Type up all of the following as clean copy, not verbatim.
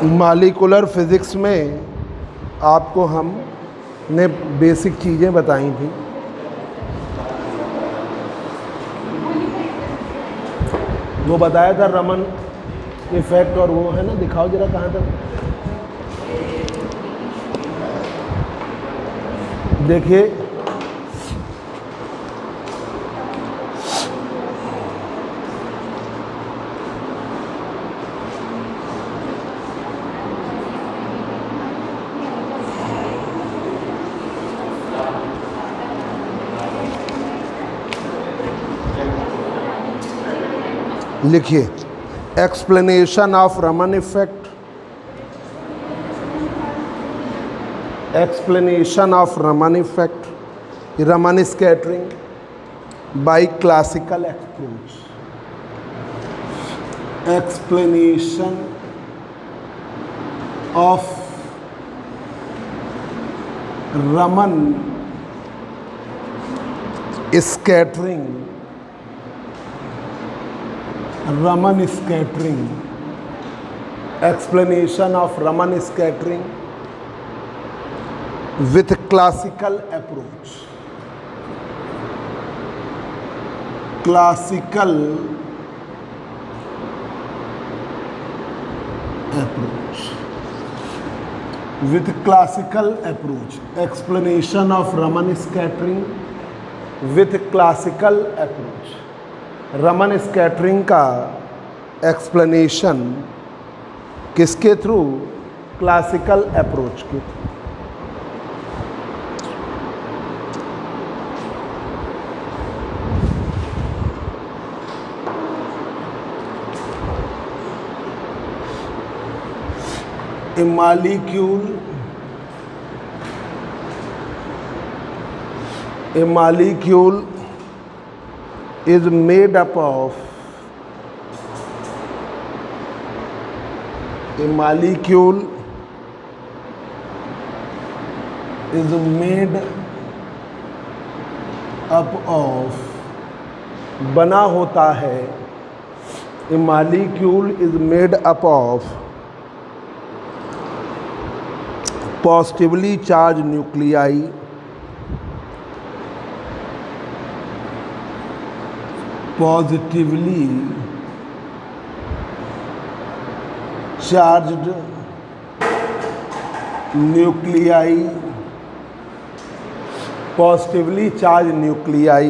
Molecular physics में आपको हमने बेसिक चीज़ें बताई थी। वो बताया था रमन इफेक्ट, और वो है ना, दिखाओ जरा कहाँ तक। देखिए लिखिए, explanation of Raman effect, explanation of Raman effect, Raman scattering by classical approach, explanation of Raman scattering, Raman scattering, explanation of Raman scattering with classical approach, classical approach, with classical approach, explanation of Raman scattering with classical approach। Raman scattering का explanation किसके through? Classical approach के through. A molecule is made up of, a molecule is made up of, बना होता है, a molecule is made up of positively charged nuclei, positively charged nuclei, positively charged nuclei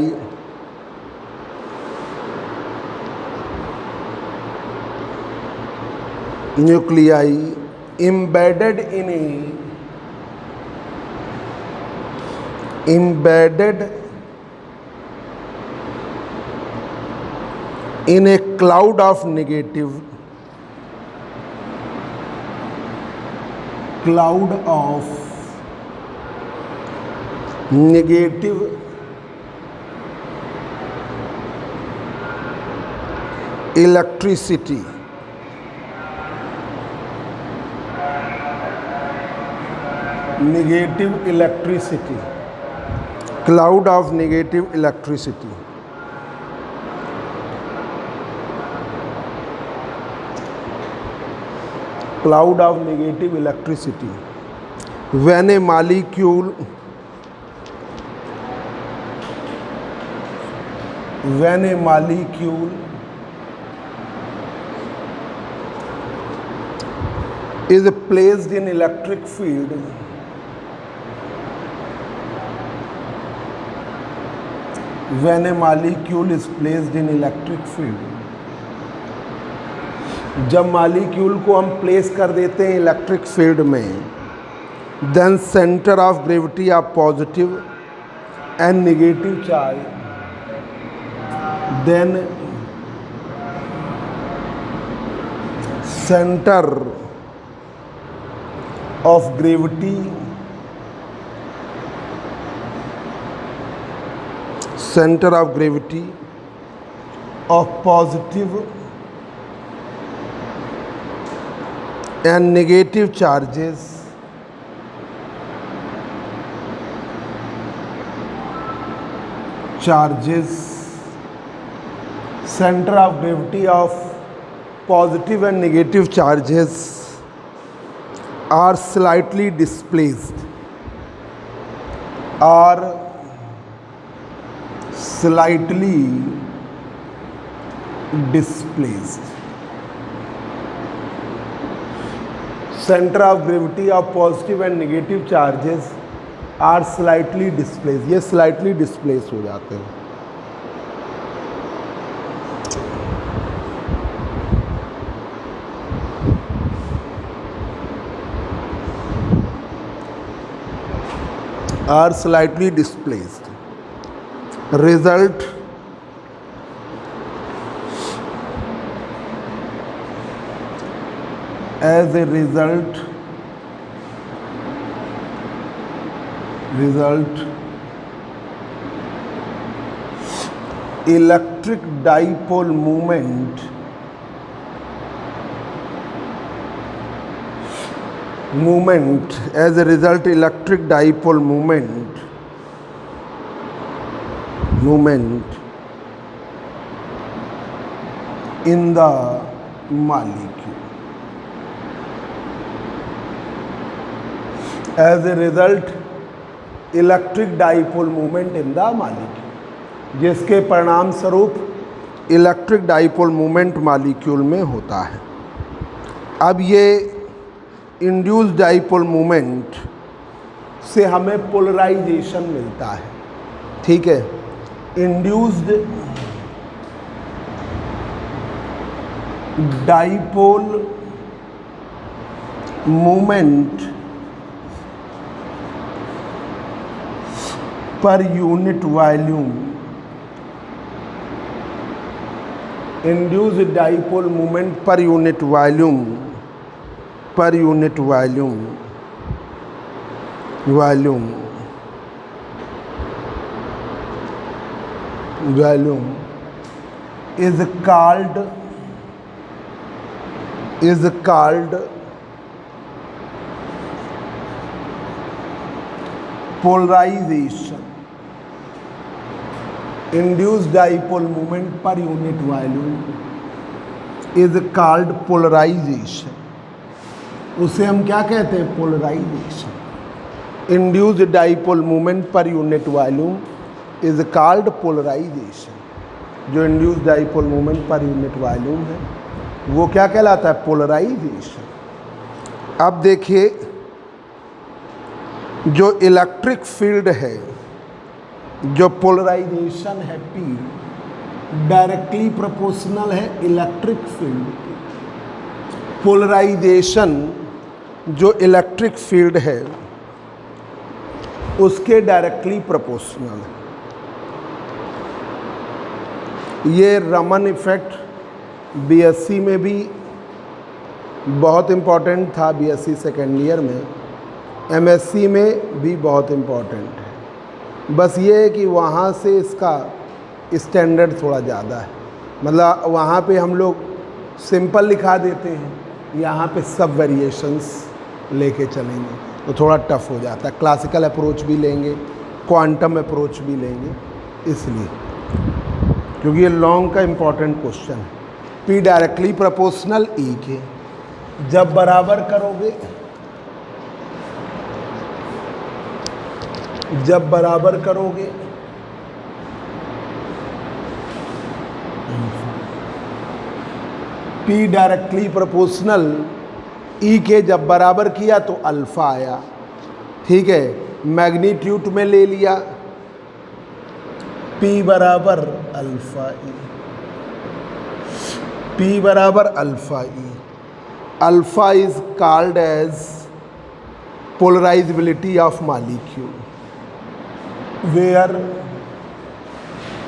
embedded in a cloud of negative electricity, cloud of negative electricity, cloud of negative electricity, when a molecule is placed in electric field, when a molecule is placed in electric field, जब molecule को हम place कर देते हैं electric field में, then centre of gravity of positive and negative charge, then centre of gravity, centre of gravity of positive and negative charges center of gravity of positive and negative charges are slightly displaced, are slightly displaced. Center of gravity of positive and negative charges are slightly displaced. ये slightly displaced हो जाते हैं. Are slightly displaced. Result as a result electric dipole moment as a result electric dipole moment in the molecule. As a result electric dipole movement in the molecule, जिसके परिणाम स्वरूप electric dipole movement molecule में होता है. अब ये induced dipole movement से हमें पोलराइजेशन मिलता है. ठीक है, induced dipole movement per unit volume, induced dipole movement per unit volume is called polarization. Induced dipole moment per unit volume is called polarization. उसे हम क्या कहते हैं? Polarisation. Induced dipole moment per unit volume is called polarization. जो induced dipole moment per unit volume है वो क्या कहलाता है? पोलराइजेशन. अब देखिए, जो इलेक्ट्रिक फील्ड है, जो पोलराइजेशन है P, डायरेक्टली प्रोपोर्शनल है इलेक्ट्रिक फील्ड की. पोलराइजेशन जो इलेक्ट्रिक फील्ड है उसके डायरेक्टली प्रोपोर्शनल है. ये रमन इफेक्ट बीएससी में भी बहुत इम्पोर्टेंट था, बीएससी सेकेंड ईयर में. एमएससी में भी बहुत इम्पोर्टेंट है. बस ये है कि वहाँ से इसका स्टैंडर्ड थोड़ा ज़्यादा है. मतलब वहाँ पे हम लोग सिंपल लिखा देते हैं, यहाँ पे सब वेरिएशंस लेके चलेंगे तो थोड़ा टफ हो जाता है. क्लासिकल अप्रोच भी लेंगे, क्वांटम अप्रोच भी लेंगे, इसलिए क्योंकि ये लॉन्ग का इम्पोर्टेंट क्वेश्चन है. पी डायरेक्टली प्रोपोर्शनल ई के जब बराबर करोगे, पी डायरेक्टली प्रोपोर्शनल ई के जब बराबर किया तो अल्फ़ा आया. ठीक है, मैग्नीट्यूड में ले लिया, P बराबर अल्फ़ा ई, P बराबर alpha E. Alpha is called as polarisability of molecule, where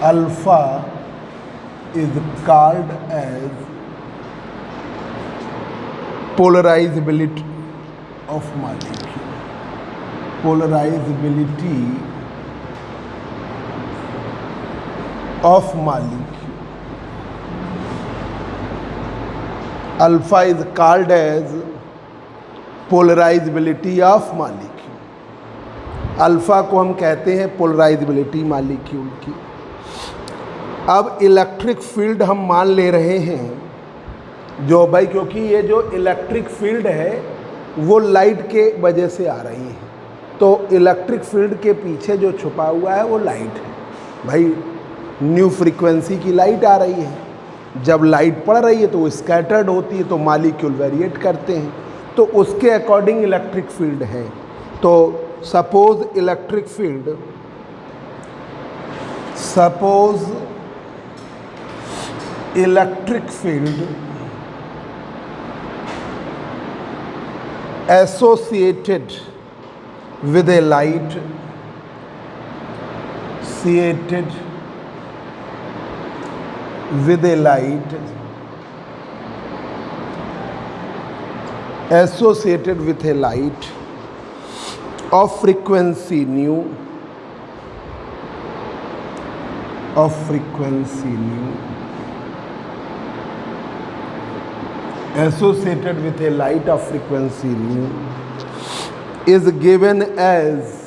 alpha is called as polarizability of molecule. Polarizability of molecule. Alpha is called as polarizability of molecule. Alpha को हम कहते हैं polarisability molecule की. अब electric field हम मान ले रहे हैं जो भाई, क्योंकि ये जो इलेक्ट्रिक फील्ड है वो लाइट के वजह से आ रही हैं। तो इलेक्ट्रिक फील्ड के पीछे जो छुपा हुआ है वो लाइट है। भाई न्यू फ्रीक्वेंसी की लाइट आ रही है, जब लाइट पड़ रही है तो वो स्कैटर्ड होती है, तो मॉलिक्यूल वेरिएट करते हैं, तो उसके अकॉर्डिंग इलेक्ट्रिक फील्ड है। तो suppose electric field associated with a light of frequency nu associated with a light of frequency nu is given as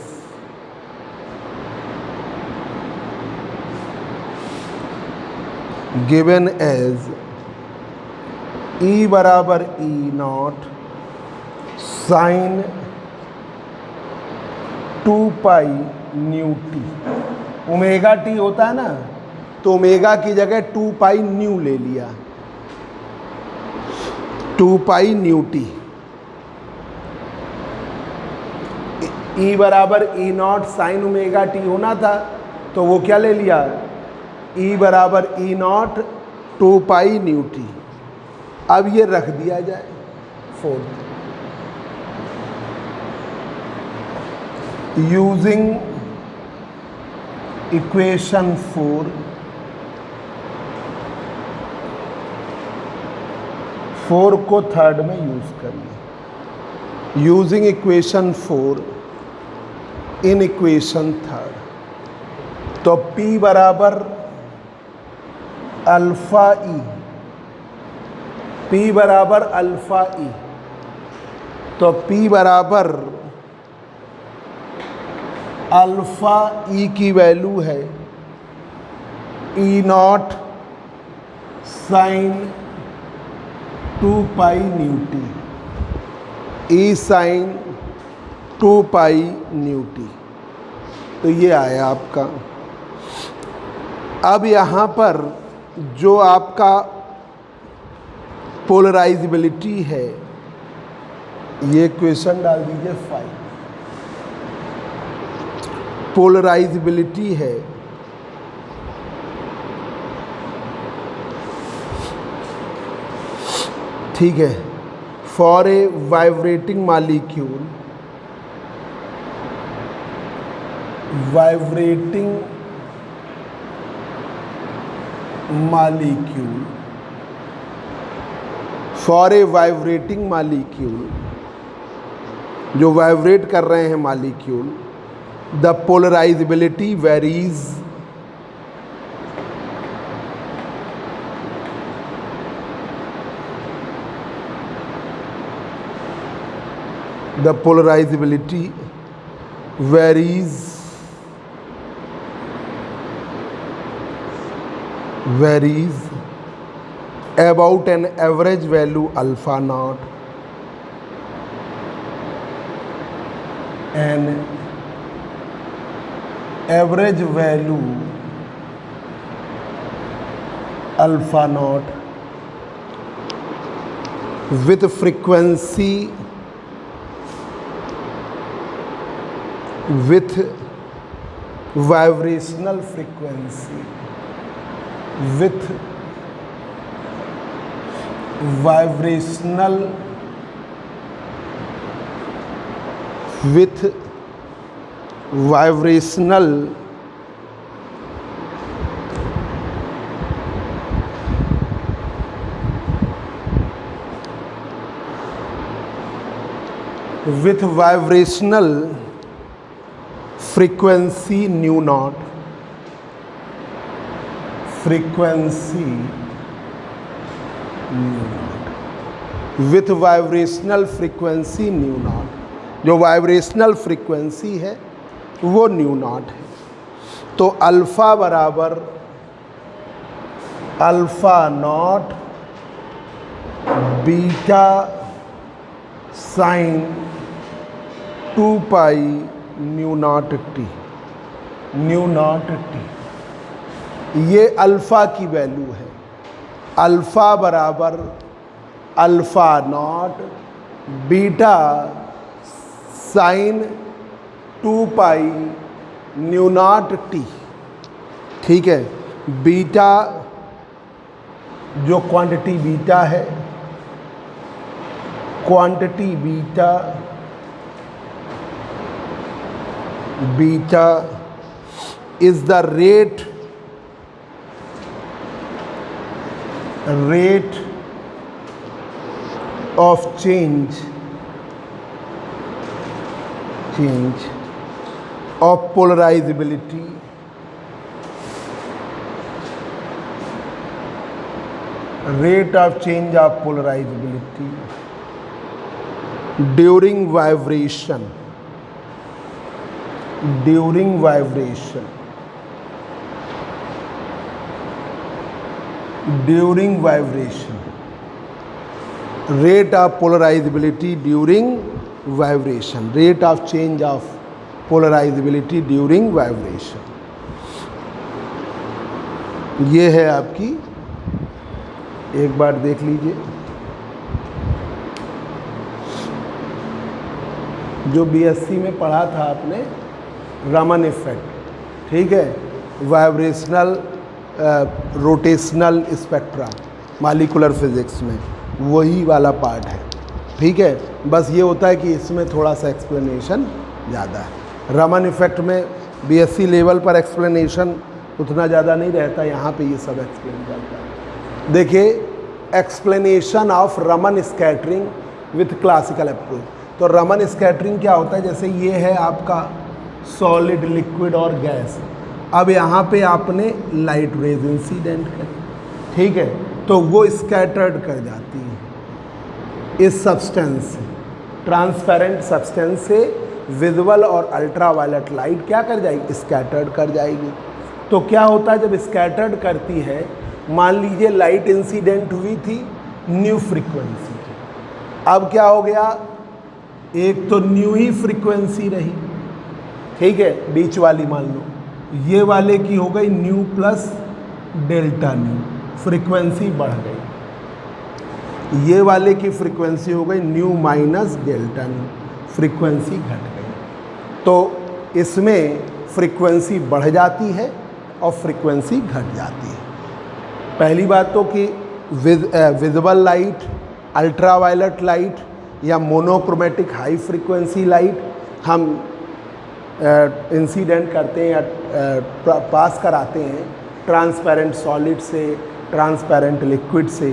E बराबर E not sine 2 pi nu t. Omega t होता है ना, तो omega की जगह 2 pi new ले लिया, 2 pi nu t. E बराबर E not sine omega t होना था, तो वो क्या ले लिया, ई बराबर E naught 2 pi nu t. अब ये रख दिया जाए फोर्थ, यूजिंग इक्वेशन 4 को थर्ड में यूज करिए, using equation 4 in equation third. तो P बराबर अल्फा ई, P बराबर अल्फा ई, तो P बराबर अल्फा ई की वैल्यू है E not sine 2 pi nu t, E sine 2 pi nu t. तो ये आया आपका। अब यहाँ पर जो आपका पोलराइजेबिलिटी है, ये क्वेश्चन डाल दीजिए 5। पोलराइजेबिलिटी है ठीक है, for a vibrating molecule, for a vibrating molecule, जो वाइब्रेट कर रहे हैं molecule, the polarisability varies varies about an average value alpha naught, an average value alpha naught with frequency with vibrational frequency vibrational frequency nu naught, with vibrational frequency new not. जो vibrational frequency है वो new not है। तो alpha बराबर alpha not beta sine 2 pi nu not T, new not t. ये alpha की value है। Alpha बराबर alpha not beta sine 2 pi nu not t. ठीक है, बीटा जो क्वांटिटी बीटा है, quantity beta, beta is the rate of change of polarisability rate of change of polarizability during vibration, during vibration, during vibration, rate of polarizability during vibration, rate of change of polarizability during vibration। ये है आपकी, एक बार देख लीजिए, जो BSc में पढ़ा था आपने रमन इफेक्ट। ठीक है, vibrational rotational spectra molecular physics में वही वाला पार्ट है। ठीक है, बस ये होता है कि इसमें थोड़ा सा एक्सप्लेनेशन ज़्यादा है। रमन इफेक्ट में बीएससी लेवल पर एक्सप्लेनेशन उतना ज़्यादा नहीं रहता, यहाँ पे ये सब एक्सप्लेन करता है। देखिए, explanation of Raman scattering with classical approach. तो रमन स्कैटरिंग क्या होता है, जैसे ये है आपका सॉलिड, लिक्विड और गैस। अब यहाँ पे आपने लाइट रेज इंसिडेंट कर, ठीक है, तो वो स्कैटर्ड कर जाती है इस सब्सटेंस से, ट्रांसपेरेंट सब्सटेंस से विजुअल और अल्ट्रावायलेट लाइट क्या कर जाएगी, स्कैटर्ड कर जाएगी। तो क्या होता है जब स्कैटर्ड करती है, मान लीजिए लाइट इंसिडेंट हुई थी न्यू फ्रीक्वेंसी की, अब क्या हो गया, एक तो न्यू ही फ्रीक्वेंसी रही, ठीक है, बीच वाली मान लो, ये वाले की हो गई new plus delta nu, frequency बढ़ गई। ये वाले की फ्रीक्वेंसी हो गई new minus delta nu, frequency घट गई। तो इसमें फ्रीक्वेंसी बढ़ जाती है और फ्रीक्वेंसी घट जाती है। पहली बात तो कि विजिबल लाइट, अल्ट्रावायलेट लाइट या मोनोक्रोमेटिक हाई फ्रीक्वेंसी लाइट हम इंसिडेंट करते हैं या पास कराते हैं ट्रांसपेरेंट सॉलिड से, ट्रांसपेरेंट लिक्विड से,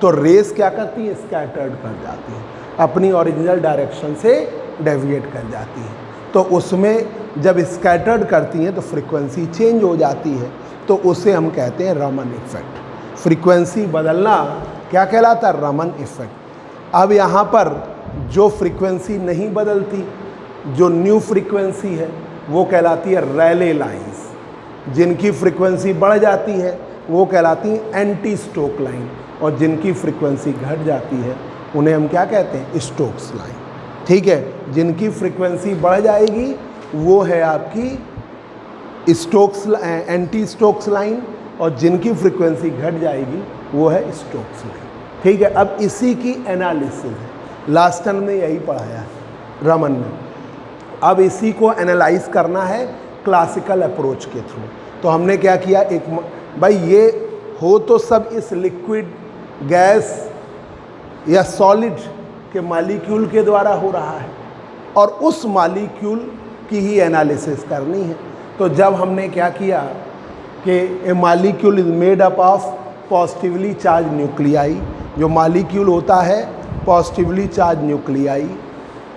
तो रेस क्या करती है, स्कैटर्ड कर जाती है, अपनी ओरिजिनल डायरेक्शन से डेविएट कर जाती है। तो उसमें जब स्कैटर्ड करती हैं तो फ्रीक्वेंसी चेंज हो जाती है, तो उसे हम कहते हैं रमन इफेक्ट। फ्रीक्वेंसी बदलना क्या कहलाता है, रमन इफेक्ट। अब यहाँ पर जो फ्रीक्वेंसी नहीं बदलती, जो न्यू फ्रीक्वेंसी है, वो कहलाती है रैले लाइंस। जिनकी फ्रीक्वेंसी बढ़ जाती है वो कहलाती हैं एंटी स्टोक लाइन, और जिनकी फ्रीक्वेंसी घट जाती है उन्हें हम क्या कहते हैं, स्टोक्स लाइन। ठीक है, जिनकी फ्रीक्वेंसी बढ़ जाएगी वो है आपकी स्टोक्स, एंटी स्टोक्स लाइन, और जिनकी फ्रीक्वेंसी घट जाएगी वो है स्टोक्स लाइन। ठीक है, अब इसी की एनालिसिस है, लास्ट टर्म में यही पढ़ाया है रमन में। अब इसी को एनालाइज करना है क्लासिकल अप्रोच के थ्रू। तो हमने क्या किया, एक भाई ये हो तो सब इस लिक्विड, गैस या सॉलिड के मॉलिक्यूल के द्वारा हो रहा है, और उस मॉलिक्यूल की ही एनालिसिस करनी है। तो जब हमने क्या किया कि a molecule is made up of positively charge nuclei, जो मॉलिक्यूल होता है positively charge nuclei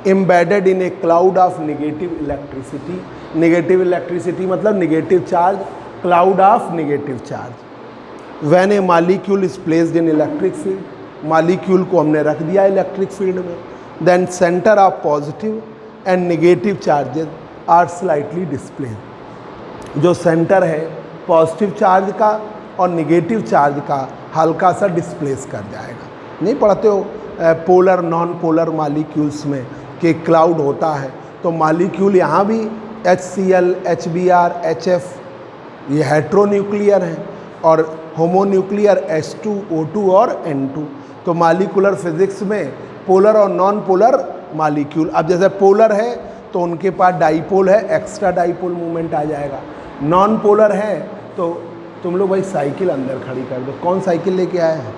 embedded in a cloud of negative electricity. Negative electricity मतलब negative charge, cloud of negative charge. When a molecule is placed in electric field, molecule को हमने रख दिया electric field में, then centre of positive and negative charges are slightly displaced. जो centre है positive charge का और नेगेटिव चार्ज का हल्का सा डिस्प्लेस कर जाएगा। नहीं पढ़ते हो पोलर नॉन पोलर मालिक्यूल्स में कि क्लाउड होता है, तो मालिक्यूल यहाँ भी HCl, HBr, HF ये हेट्रोन्यूक्लियर हैं और होमोन्यूक्लियर H2, O2 और N2। तो मालिकुलर फिजिक्स में पोलर और नॉन पोलर मालिक्यूल, अब जैसे पोलर है तो उनके पास डाइपोल है, एक्स्ट्रा डाइपोल मूवमेंट आ जाएगा। नॉन पोलर है तो तुम लोग भाई साइकिल अंदर खड़ी कर दो। कौन साइकिल लेके आया है?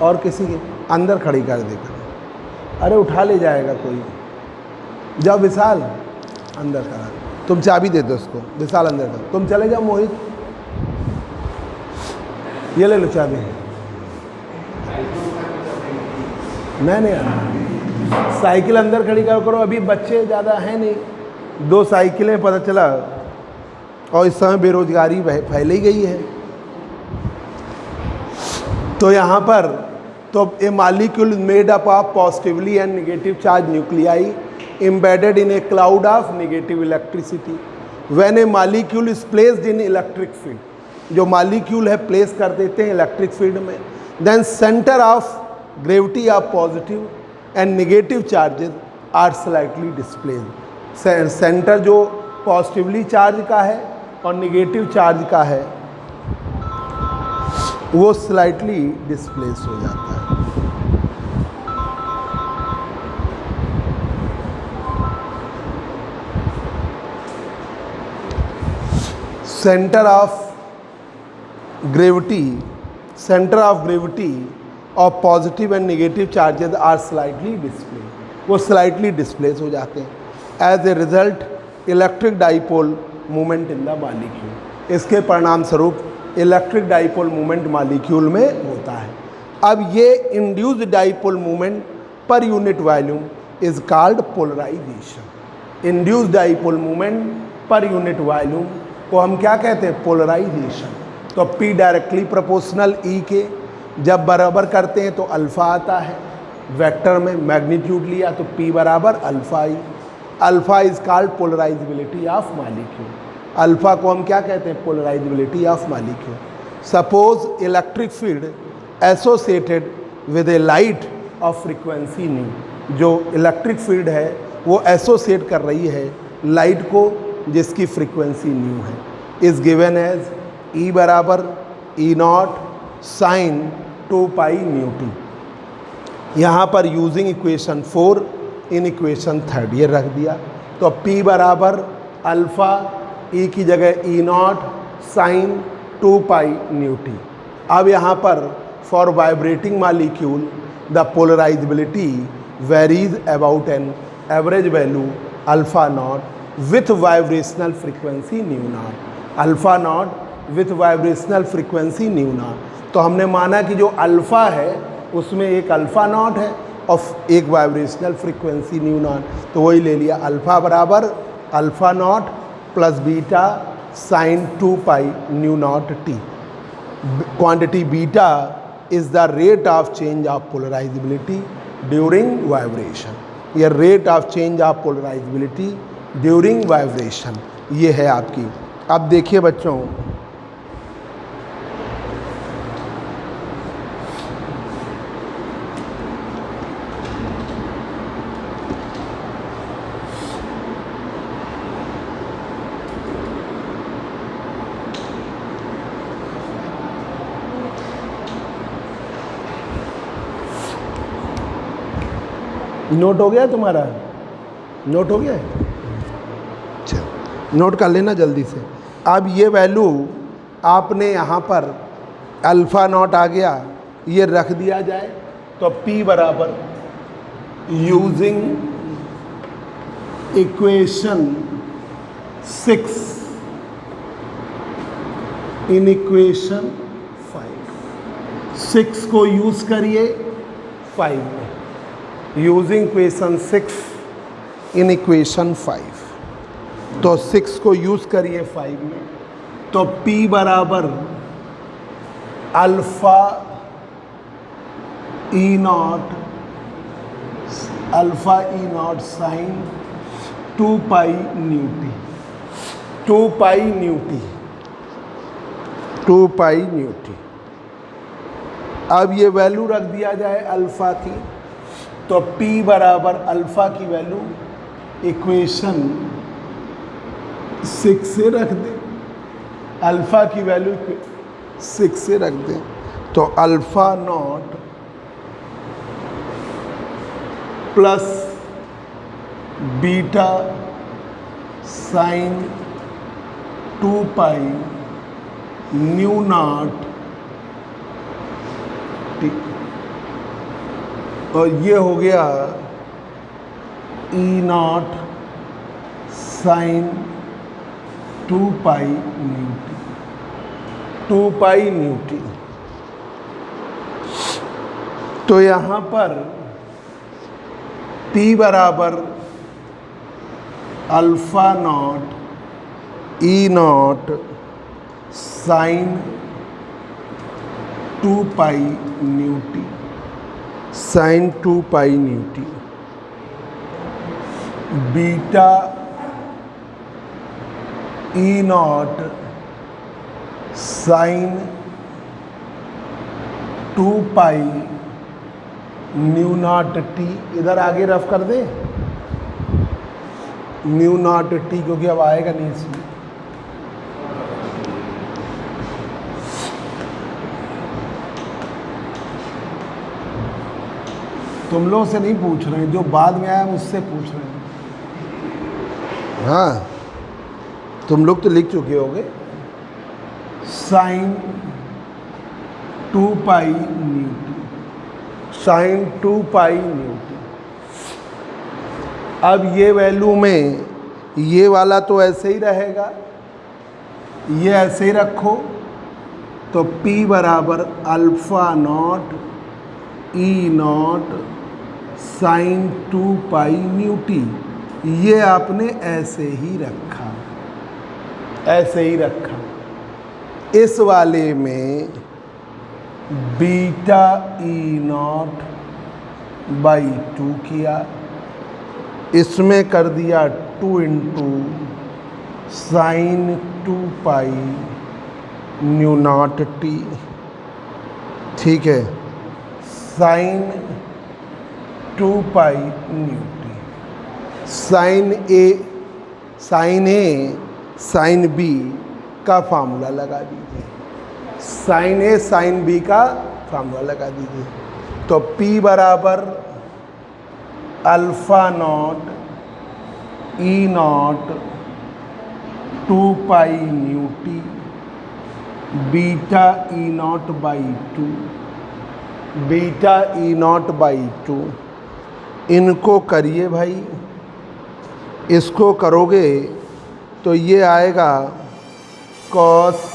और किसी के अंदर खड़ी कर देकर, अरे उठा ले जाएगा कोई। जाओ विशाल अंदर करा, तुम चाबी दे दो उसको, विशाल अंदर कर। तुम चले जाओ मोहित, ये ले लो चाबी। नहीं साइकिल अंदर खड़ी करो, अभी बच्चे ज़्यादा हैं नहीं, 2 साइकिलें पता चला, और इस समय बेरोजगारी फैल ही गई है। तो यहाँ पर तो a molecule made up of positively and negative charge nuclei embedded in a cloud of negative electricity when a molecule is placed in electric field, जो मालिक्यूल है प्लेस कर देते हैं इलेक्ट्रिक फील्ड में, then center of gravity of positive and negative charges are slightly displaced। Centre जो positively charge का है और निगेटिव चार्ज का है वो स्लाइटली डिस्प्लेस हो जाता है। Centre of gravity of positive and negative charges are slightly display, वो स्लाइटली डिस्प्लेस हो जाते हैं। As a result electric dipole movement in the molecule, इसके परिणाम स्वरूप इलेक्ट्रिक डाइपोल मूवमेंट मालिक्यूल में होता है। अब ये induced dipole movement per unit volume is called polarisation. Induced dipole movement per unit volume को हम क्या कहते हैं? पोलराइजेशन। तो P डायरेक्टली प्रोपोर्शनल E के जब बराबर करते हैं तो अल्फ़ा आता है, वेक्टर में मैग्नीट्यूड लिया तो P बराबर alpha I। Alpha is called polarisability of molecule. Alpha को हम क्या कहते हैं? Polarisability of molecule. Suppose electric field associated with A light of frequency new, जो इलेक्ट्रिक फील्ड है वो एसोसिएट कर रही है लाइट को जिसकी फ्रीक्वेंसी न्यू है, इज गिवन एज E बराबर E0 sine 2 pi nu T. यहाँ पर यूजिंग इक्वेशन 4 इन इक्वेशन 3 ये रख दिया, तो P बराबर अल्फ़ा E की जगह E0 sine 2 pi nu t. अब यहाँ पर for vibrating molecule the polarisability varies about an average value alpha not with vibrational frequency new not. Alpha not with vibrational frequency new not. तो हमने माना कि जो अल्फ़ा है उसमें एक अल्फ़ा नॉट है और एक वाइब्रेशनल फ्रीक्वेंसी न्यू नॉट, तो वही ले लिया। अल्फ़ा बराबर alpha naught plus beta sine 2 pi nu not t. Quantity beta is the rate of change of polarisability during vibration. ये rate of change of polarisability during vibration ये है आपकी। अब देखिए बच्चों, नोट हो गया तुम्हारा? नोट हो गया है? अच्छा, नोट कर लेना जल्दी से। अब ये वैल्यू आपने यहाँ पर अल्फ़ा नॉट आ गया, ये रख दिया जाए तो P बराबर यूजिंग इक्वेशन 6 इन इक्वेशन 5, 6 को यूज़ करिए 5 में, यूजिंग इक्वेशन 6 इन इक्वेशन 5, तो 6 को यूज़ करिए 5 में, तो P बराबर alpha E0 sine 2 pi nu t, 2 pi nu t. अब ये वैल्यू रख दिया जाए अल्फ़ा की, तो P बराबर अल्फ़ा की वैल्यू इक्वेशन 6 से रख दें, अल्फ़ा की वैल्यू 6 से रख दें, तो alpha naught plus beta sine 2 pi nu not t, और ये हो गया E not sine 2 pi nu t, 2 pi nu t. तो यहाँ पर P बराबर alpha not E not sine 2 pi nu t, sine 2 pi nu t, beta E not sine 2 pi nu not t, इधर आगे रफ कर they knew not T, क्योंकि अब आएगा नहीं इसमें। तुम लोग से नहीं पूछ रहे हैं, जो बाद में आया मुझसे पूछ रहे हैं। हाँ, तुम लोग तो लिख चुके होगे sine 2 pi nu t, sine 2 pi nu t. अब ये वैल्यू में ये वाला तो ऐसे ही रहेगा, ये ऐसे ही रखो, तो P बराबर alpha not E not sine 2 pi nu t, ये आपने ऐसे ही रखा, ऐसे ही रखा। इस वाले में बीटा ई नॉट बाई 2 किया, इसमें कर दिया 2 into sine 2 pi nu not t, ठीक है, sine 2 pi nu t, sine a sine b का फार्मूला लगा दीजिए, साइन ए साइन बी का फार्मूला लगा दीजिए। तो P बराबर alpha not E naught 2 pi nu t beta E naught by 2, beta E naught by 2, इनको करिए भाई, इसको करोगे तो ये आएगा cos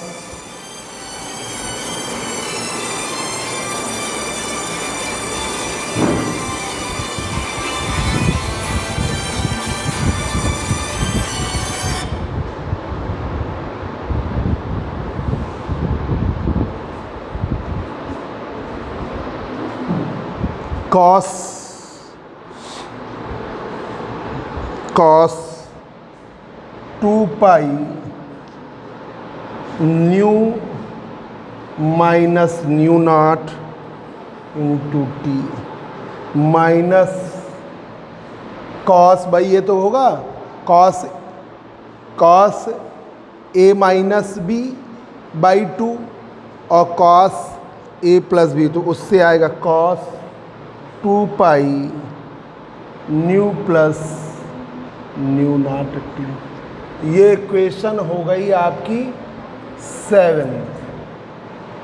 cos 2 pi nu minus nu not into t minus cos, भाई ये तो होगा cos A minus B by 2 और कॉस ए प्लस बी, तो उससे आएगा cos 2 pi nu plus nu not t. ये इक्वेशन हो गई आपकी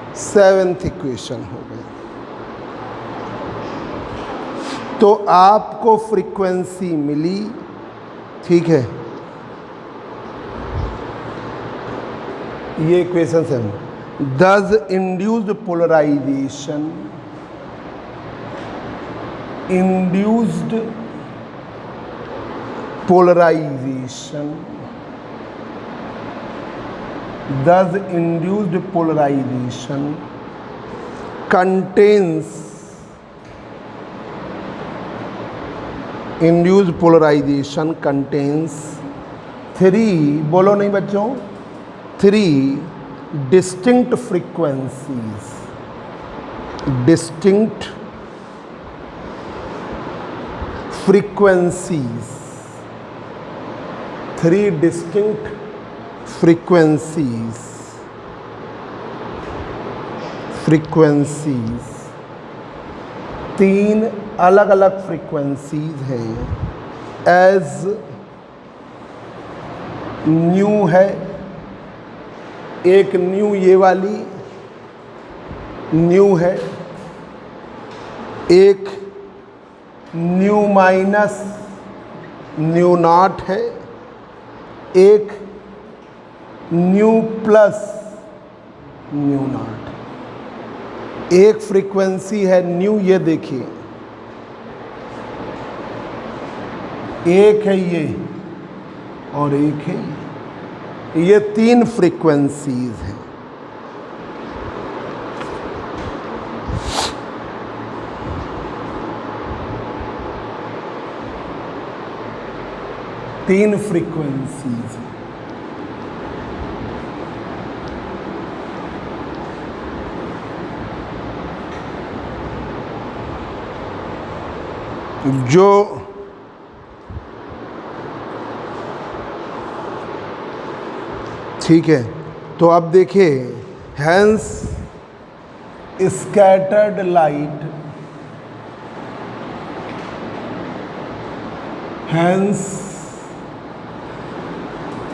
सेवेंथ इक्वेशन हो गई। तो आपको फ्रीक्वेंसी मिली, ठीक है, ये equation 7। Thus induced polarization thus induced polarization contains three, बोलो नहीं बच्चों, 3 distinct frequencies, distinct frequencies, 3 distinct frequencies, तीन अलग अलग फ्रीक्वेंसीज हैं। एज न्यू है, एक न्यू ये वाली न्यू है, एक न्यू माइनस न्यू नॉट है, एक न्यू प्लस न्यू नॉट। एक फ्रीक्वेंसी है न्यू, ये देखिए एक है ये और एक है ये 3 फ्रीक्वेंसीज हैं। तीन फ्रीक्वेंसीज जो ठीक है। तो अब देखिए, hence scattered light, hence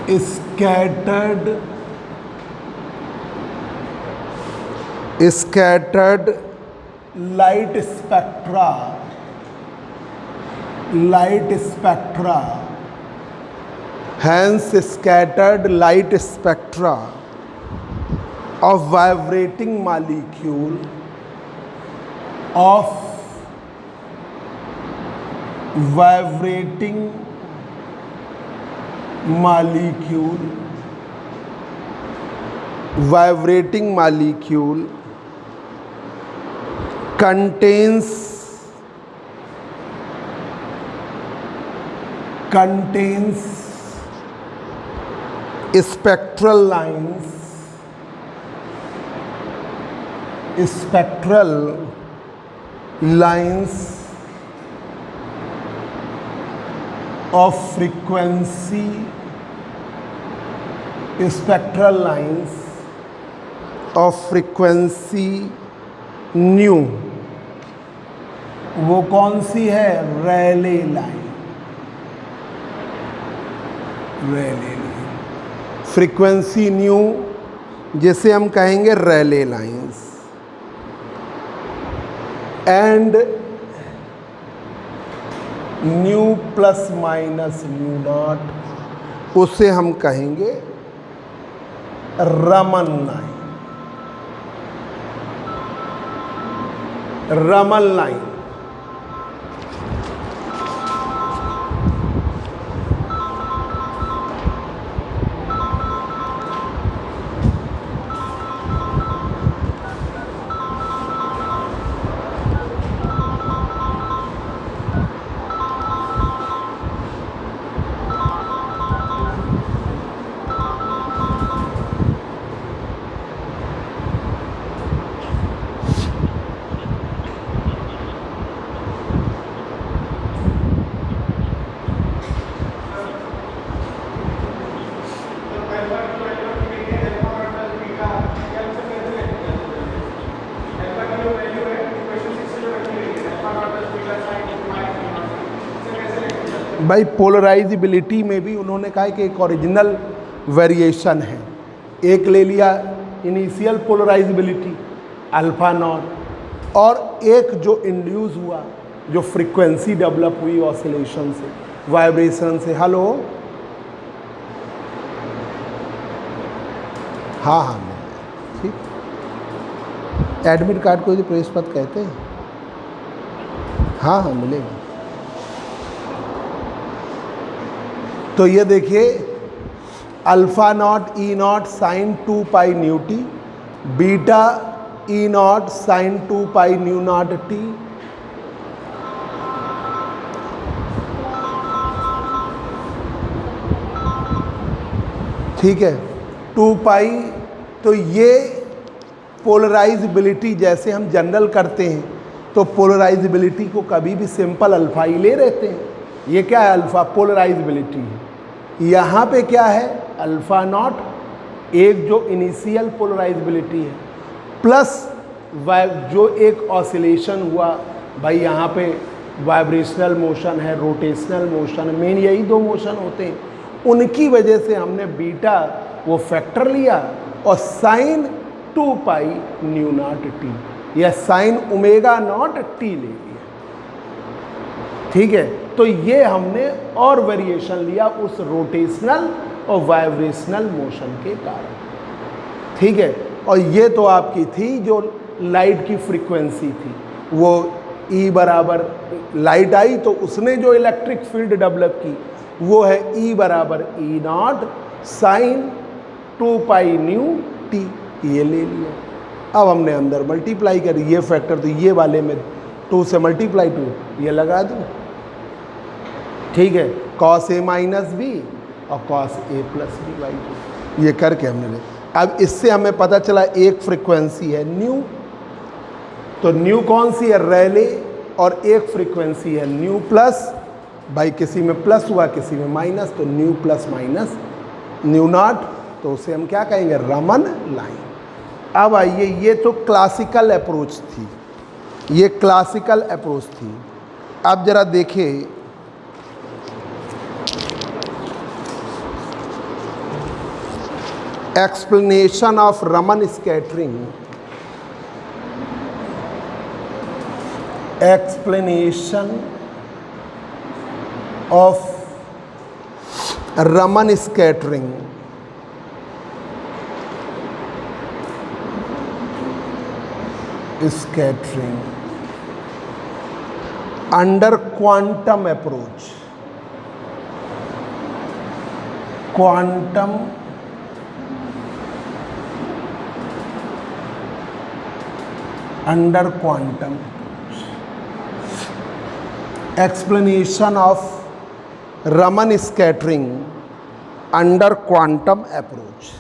scattered light spectra, hence scattered light spectra of vibrating molecule contains spectral lines of frequency, new. वो कौन सी है? Raleigh line. फ्रीक्वेंसी न्यू जैसे हम कहेंगे Rayleigh lines, and nu plus minus nu not, उसे हम कहेंगे Raman line. भाई पोलराइजिबिलिटी में भी उन्होंने कहा कि एक ओरिजिनल वेरिएशन है। एक ले लिया इनिशियल पोलराइजिबिलिटी अल्फा नॉट, और एक जो इंड्यूस हुआ, जो फ्रीक्वेंसी डेवलप हुई ऑसिलेशन से, वाइब्रेशन से। हेलो, हाँ, ठीक। एडमिट कार्ड को यदि प्रवेश पत्र कहते हैं, हाँ मिलेगा। तो ये देखिए, alpha not E not sine 2 pi nu t, beta E not sine 2 pi nu not t, ठीक है, 2 पाई। तो ये पोलराइजेबिलिटी जैसे हम जनरल करते हैं तो पोलराइजेबिलिटी को कभी भी सिंपल अल्फा ही ले रहते हैं। ये क्या है? अल्फा पोलराइजेबिलिटी है। यहाँ पे क्या है? अल्फा नॉट, एक जो इनिशियल पोलराइजेबिलिटी है, प्लस जो एक ऑसिलेशन हुआ भाई, यहाँ पे वाइब्रेशनल मोशन है, रोटेशनल मोशन, मेन यही दो मोशन होते हैं, उनकी वजह से हमने बीटा वो फैक्टर लिया और sine 2 pi nu not t या साइन ओमेगा नॉट टी ले लिया। ठीक है, तो ये हमने और वेरिएशन लिया उस रोटेशनल और वाइब्रेशनल मोशन के कारण। ठीक है, और ये तो आपकी थी जो लाइट की फ्रीक्वेंसी थी, वो E बराबर लाइट आई तो उसने जो इलेक्ट्रिक फील्ड डेवलप की वो है E बराबर E not sine 2 pi nu t, ये ले लिया। अब हमने अंदर मल्टीप्लाई कर, ये फैक्टर तो ये वाले में 2 से मल्टीप्लाई 2 ये लगा दूँ। ठीक है, कॉस ए माइनस बी और cos A plus B by 2 ये करके हमने ले। अब इससे हमें पता चला एक फ्रीक्वेंसी है न्यू, तो न्यू कौन सी है? रैले, और एक फ्रीक्वेंसी है न्यू प्लस, भाई किसी में प्लस हुआ किसी में माइनस, तो new plus minus nu not, तो उसे हम क्या कहेंगे? रमन लाइन। अब आइए, ये तो क्लासिकल अप्रोच थी, ये क्लासिकल अप्रोच थी। अब जरा देखिए explanation of Raman scattering, explanation of Raman scattering। Scattering under quantum approach, quantum under quantum explanation of Raman scattering under quantum approach।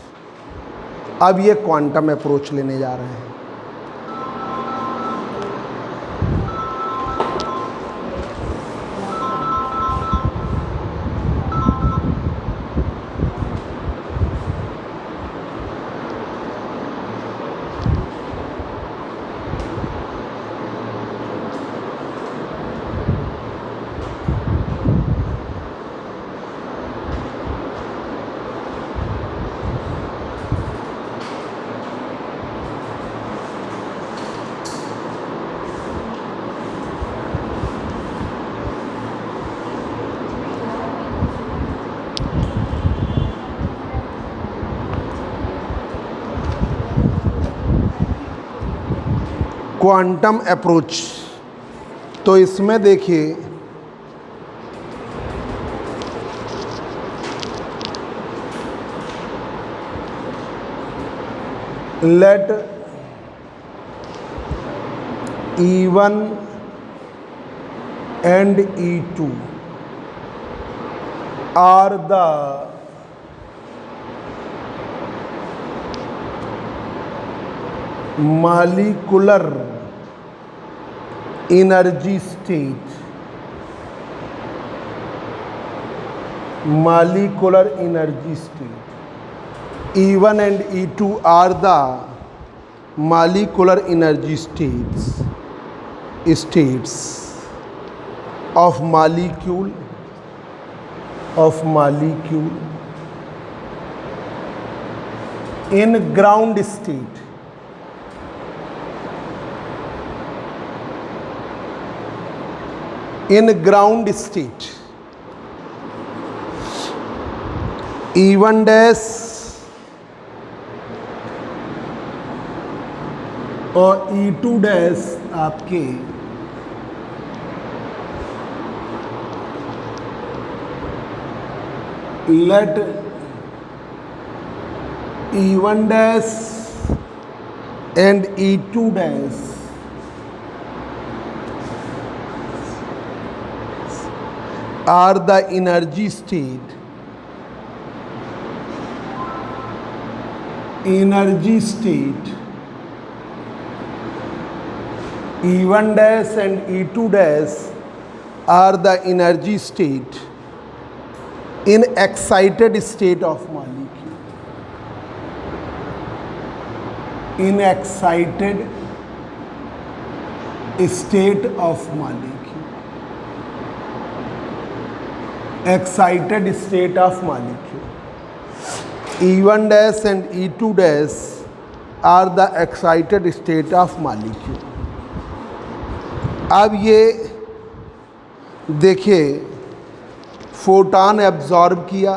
अब ये क्वांटम अप्रोच लेने जा रहे हैं। क्वांटम अप्रोच, तो इसमें देखिए late E1 and E2 are the molecular energy state, molecular energy state। E1 and E2 are the molecular energy states of molecule in ground state, in ground state। E1 dash और E2 dash आपके let E1 dash and E2 dash are the energy state E1 dash and E2 dash are the energy state in excited state of molecule. In excited state of molecule. Excited state of molecule. E1 dash and E2 dash are the excited state of molecule. अब ये देखिए, photon absorb किया,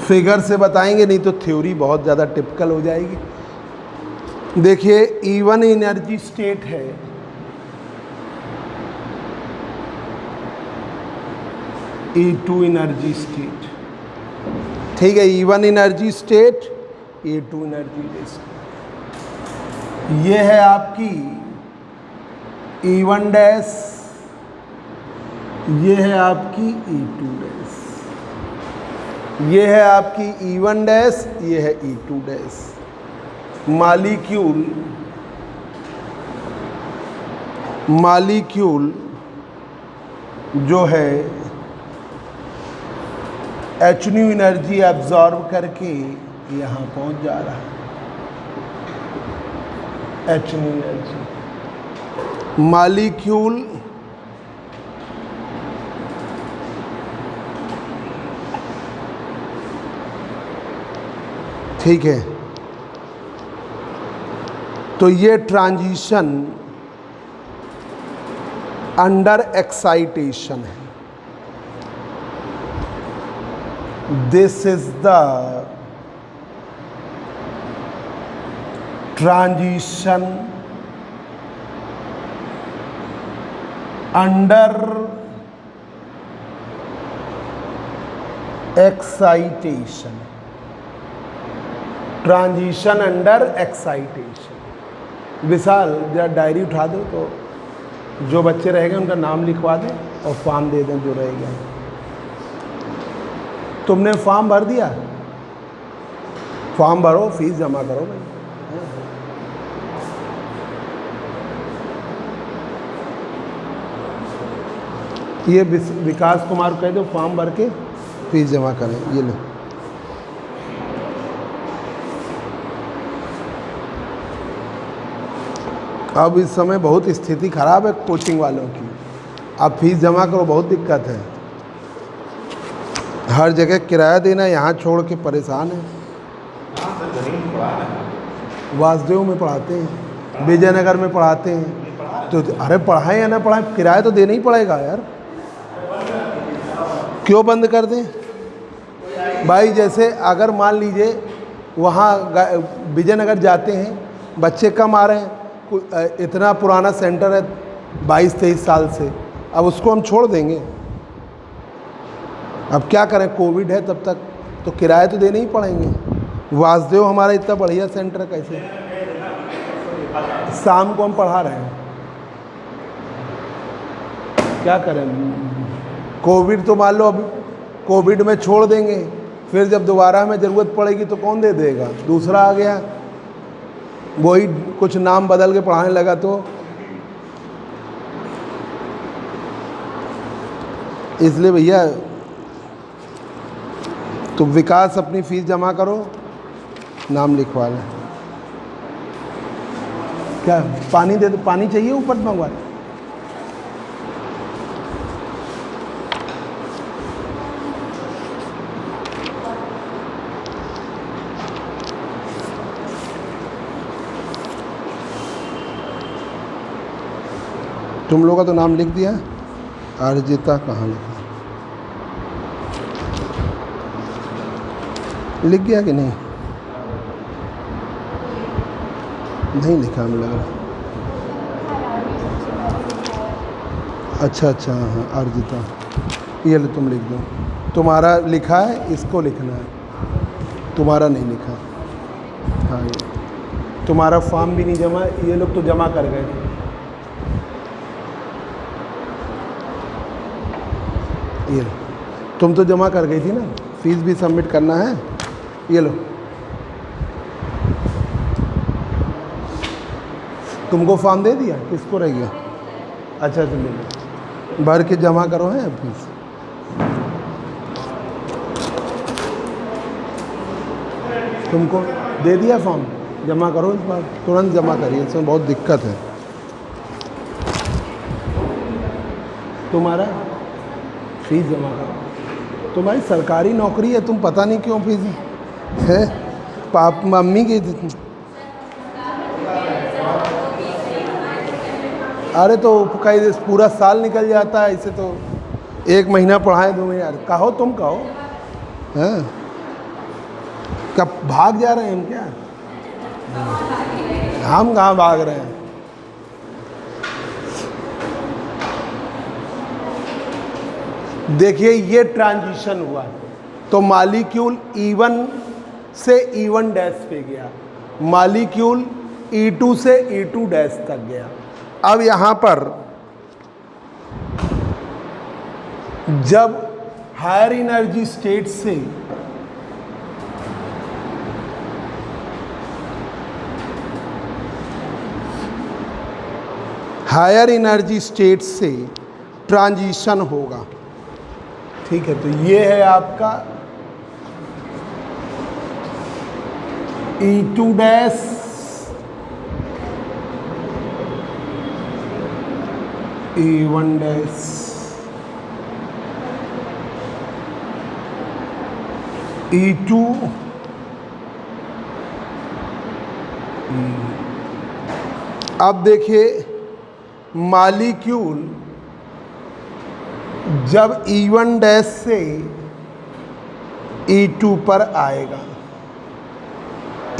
figure से बताएंगे, नहीं तो theory बहुत ज़्यादा टिपिकल हो जाएगी। देखिए E1 एनर्जी स्टेट है, E2 एनर्जी स्टेट, ठीक है। E1 energy state, E2 energy state. ये है आपकी E1 डैश, ये है आपकी E2 डैश, ये है आपकी E1 डैश, ये है E2 डैश। मॉलिक्यूल जो है एच न्यू एनर्जी एब्जॉर्ब करके यहाँ पहुँच जा रहा है, एच न्यू एनर्जी। मॉलिक्यूल ठीक है, तो ये ट्रांजिशन अंडर एक्साइटेशन है। This is the transition under excitation. Transition under excitation. Vishal जरा डायरी उठा दो, तो जो बच्चे रहेंगे उनका नाम लिखवा दें और फॉर्म दे दें जो रहेगा। तुमने फॉर्म भर दिया? फॉर्म भरो, फीस जमा करो भाई। ये विकास कुमार को कह दो फॉर्म भर के फीस जमा करें। ये लो, अब इस समय बहुत स्थिति खराब है कोचिंग वालों की। अब फीस जमा करो, बहुत दिक्कत है। हर जगह किराया देना, यहाँ छोड़ के परेशान है। वासुदेव में पढ़ाते हैं, विजयनगर में पढ़ाते हैं, तो अरे पढ़ाएं या ना पढ़ाएं, किराया तो देना ही पड़ेगा यार। क्यों बंद कर दें भाई? जैसे अगर मान लीजिए वहाँ विजयनगर जाते हैं, बच्चे कम आ रहे हैं, इतना पुराना सेंटर है 22-23 साल से, अब उसको हम छोड़ देंगे? अब क्या करें, कोविड है तब तक, तो किराए तो देने ही पड़ेंगे। वासुदेव हमारा इतना बढ़िया सेंटर कैसे, शाम को हम पढ़ा रहे हैं, क्या करें? कोविड तो मान लो अब कोविड में छोड़ देंगे, फिर जब दोबारा हमें ज़रूरत पड़ेगी तो कौन दे देगा? दूसरा आ गया, वही कुछ नाम बदल के पढ़ाने लगा। तो इसलिए भैया, तो विकास अपनी फीस जमा करो, नाम लिखवा लें। क्या पानी दे दो? पानी चाहिए ऊपर मंगवा? तुम लोगों का तो नाम लिख दिया, अर्जिता कहाँ लिखा? लिख गया कि नहीं? नहीं लिखा हमें लग रहा। अच्छा अच्छा, हाँ अर्जिता, ये ले तुम लिख दो। तुम्हारा लिखा है, इसको लिखना है, तुम्हारा नहीं लिखा। हाँ, ये तुम्हारा फॉर्म भी नहीं जमा, ये लोग तो जमा कर गए थे। ये तुम तो जमा कर गई थी ना। फीस भी सबमिट करना है। ये लो, तुमको फॉर्म दे दिया, किसको रह गया? अच्छा ले लो, भर के जमा करो है फीस। तुमको दे दिया फॉर्म, जमा करो इस बार, तुरंत जमा करिए, इसमें बहुत दिक्कत है। तुम्हारा फीस जमा करो, तुम्हारी सरकारी नौकरी है, तुम पता नहीं क्यों फीस है पाप मम्मी की। अरे तो कई पूरा साल निकल जाता है, इसे तो 1 महीना पढ़ाए 2 महीना। कहो तुम कहो, हैं कब भाग जा रहे हैं हम क्या? हम कहाँ भाग रहे हैं? देखिए ये ट्रांजिशन हुआ तो मॉलिक्यूल E1 से E1 डैश पे गया, मॉलिक्यूल E2 से E2 डैश तक गया। अब यहाँ पर जब हायर एनर्जी स्टेट से हायर एनर्जी स्टेट से ट्रांजिशन होगा, ठीक है, तो ये है आपका E2 dash E1 dash, E2 अब देखिए मॉलिक्यूल जब E1 डैश से E2 पर आएगा,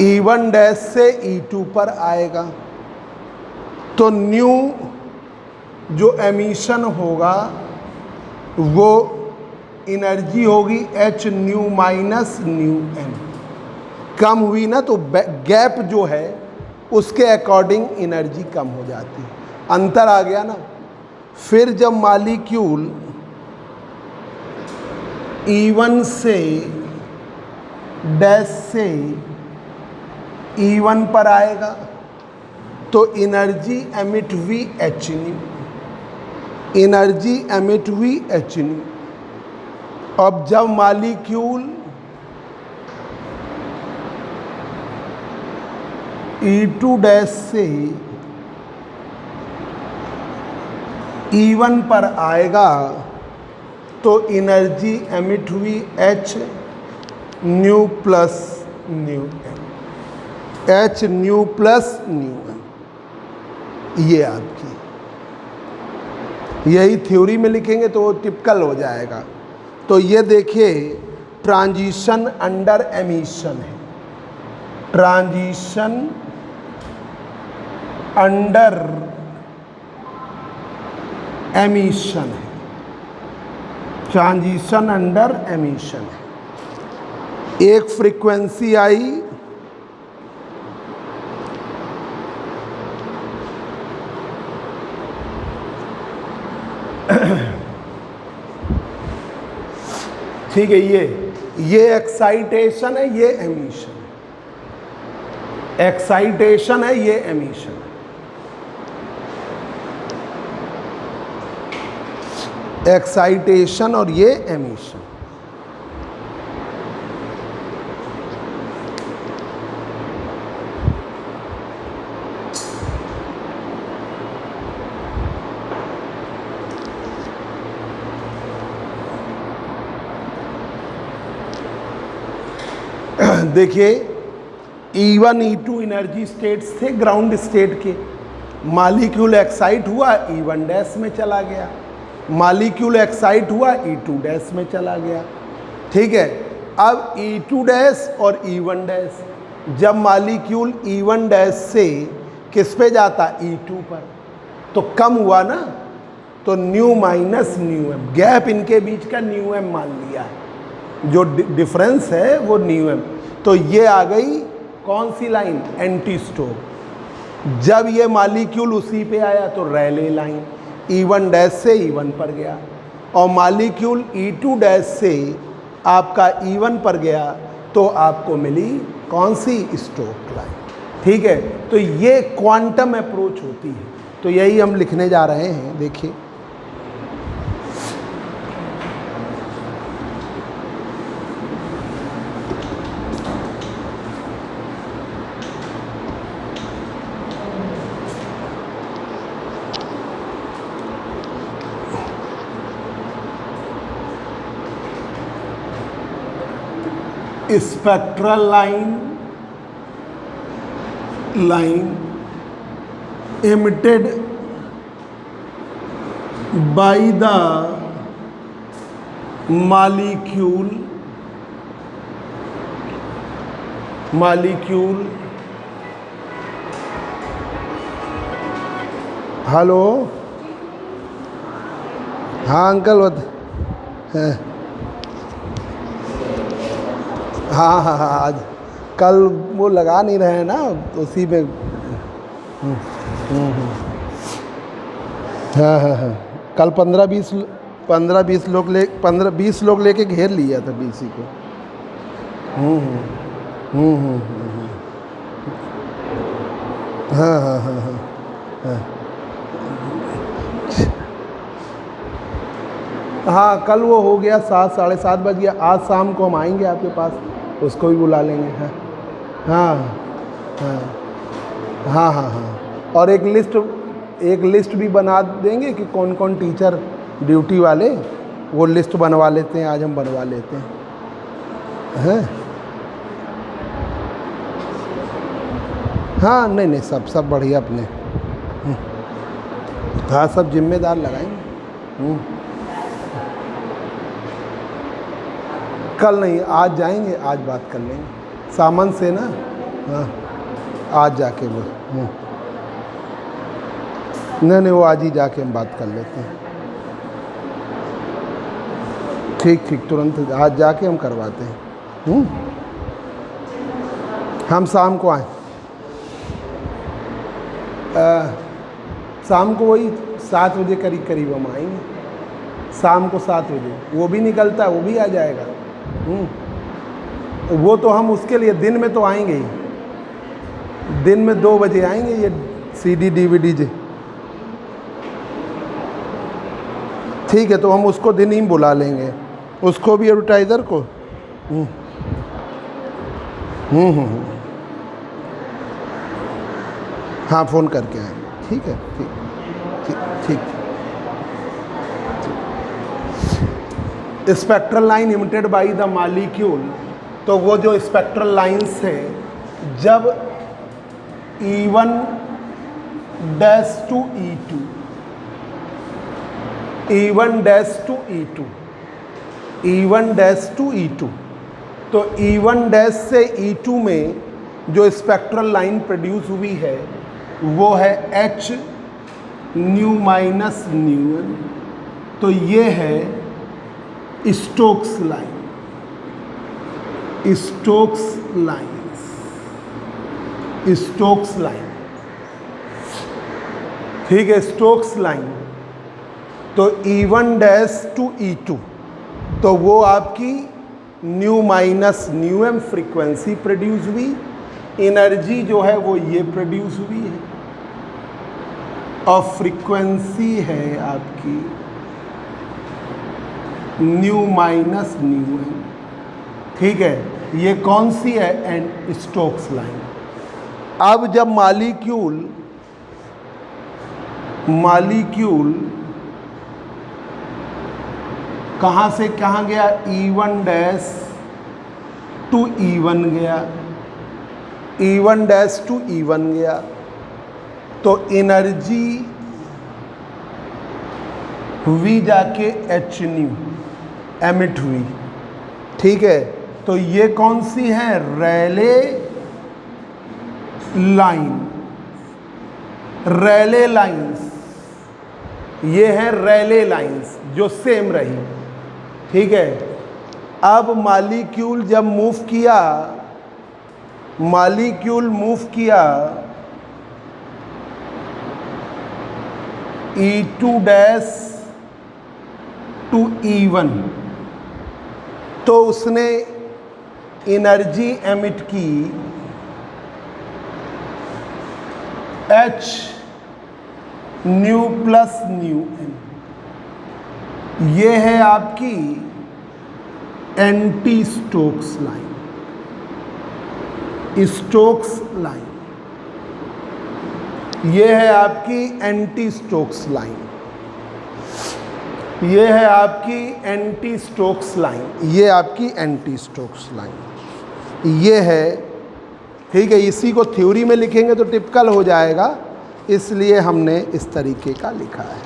E1 डैश से E2 पर आएगा, तो न्यू जो एमिशन होगा वो एनर्जी होगी H nu minus nu M. कम हुई ना तो गैप जो है उसके अकॉर्डिंग एनर्जी कम हो जाती है, अंतर आ गया ना। फिर जब मॉलिक्यूल E1 से डैश से E1 पर आएगा तो एनर्जी एमिट हुई H न्यू, एनर्जी एमिट हुई H न्यू। अब जब मॉलिक्यूल E2 डैश से E1 पर आएगा तो एनर्जी एमिट हुई H nu plus nu M, H nu plus nu M. ये आपकी, यही थ्योरी में लिखेंगे तो वो टिपिकल हो जाएगा। तो ये देखिए ट्रांजिशन अंडर एमिशन है, ट्रांजिशन अंडर एमिशन है, ट्रांजिशन अंडर एमिशन है। एक फ्रीक्वेंसी आई ठीक है, ये एक्साइटेशन है, ये एमिशन है, एक्साइटेशन है, ये एमिशन है, एक्साइटेशन और ये एमिशन। देखिए E1 E2 एनर्जी स्टेट्स थे ग्राउंड स्टेट के, मॉलिक्यूल एक्साइट हुआ E1 डैश में चला गया, मॉलिक्यूल एक्साइट हुआ E2 डैश में चला गया, ठीक है। अब E2 डैश और E1 डैश, जब मॉलिक्यूल E1 डैश से किस पे जाता E2 पर, तो कम हुआ ना, तो nu minus nu M, gap इनके बीच का न्यू एम मान लिया है, जो डिफरेंस है वो न्यू एम। तो ये आ गई कौन सी लाइन? Anti stock. जब ये मॉलिक्यूल उसी पे आया तो रैले लाइन, E1 डैश से E1 पर गया, और मॉलिक्यूल E2 डैश से आपका E1 पर गया तो आपको मिली कौन सी? Stokes line. ठीक है, तो ये क्वांटम अप्रोच होती है। तो यही हम लिखने जा रहे हैं। देखिए, spectral line emitted by the molecule hello, हाँ अंकल हाँ हाँ हाँ हाँ, आज कल वो लगा नहीं रहे हैं ना, तो उसी में हाँ हाँ हाँ, कल 15-20 लोग लेके घेर लिया था बीसी को। हाँ हाँ हाँ हाँ हाँ हाँ, कल वो हो गया, 7-7:30 बज गया। आज शाम को हम आएंगे आपके पास, उसको भी बुला लेंगे। हाँ हाँ हाँ हाँ हाँ हाँ, और एक लिस्ट भी बना देंगे कि कौन कौन टीचर ड्यूटी वाले, वो लिस्ट बनवा लेते हैं, आज हम बनवा लेते हैं। हैं हाँ, नहीं नहीं, सब बढ़िया अपने। हाँ, सब जिम्मेदार लगाएंगे। कल नहीं, आज जाएंगे, आज बात कर लेंगे सामान से ना। हाँ, आज जाके वो नहीं, वो आज ही जाके हम बात कर लेते हैं। ठीक, तुरंत आज जाके हम करवाते हैं। हम शाम को आए, शाम को वही 7 बजे करीब हम आएंगे। शाम को 7 बजे वो भी निकलता है, वो भी आ जाएगा। वो तो हम उसके लिए दिन में तो आएंगे ही, दिन में 2 बजे आएंगे। ये CD DVD जे, ठीक है, तो हम उसको दिन ही बुला लेंगे, उसको भी, एडवर्टाइज़र को। हाँ, फ़ोन करके आएंगे। ठीक है, ठीक। Spectral line emitted by the molecule, तो वो जो स्पेक्ट्रल लाइन्स है, जब E1 dash to E2, E1 dash to E2, E1 dash to E2, तो E1 डैश से E2 में जो स्पेक्ट्रल लाइन प्रोड्यूस हुई है वो है H nu minus nu N. तो ये है स्टोक्स लाइन, स्टोक्स लाइन। ठीक है, स्टोक्स लाइन। तो E1 डैश टू E2, तो वो आपकी nu minus nu M frequency produce हुई, एनर्जी जो है वो ये प्रोड्यूस हुई है, और फ्रीक्वेंसी है आपकी न्यू माइनस न्यू एम। ठीक है, ये कौन सी है? And Stokes line. अब जब मॉलिक्यूल कहाँ से कहाँ गया? E1 डैश टू E1 गया, E1 डैश टू E1 गया, तो एनर्जी हुई जाके H न्यू एमिट हुई। ठीक है, तो ये कौन सी है? रैले लाइंस, ये है रैले लाइंस जो सेम रही। ठीक है, अब मॉलिक्यूल जब मूव किया E2 डैश टू E1, तो उसने एनर्जी एमिट की H nu plus nu N. ये है आपकी anti Stokes line, Stokes line. ये है आपकी एंटी स्टोक्स लाइन, ये है आपकी एंटी स्टोक्स लाइन, ये आपकी एंटी स्टोक्स लाइन ये है। ठीक है, इसी को थ्योरी में लिखेंगे तो टिपिकल हो जाएगा, इसलिए हमने इस तरीके का लिखा है।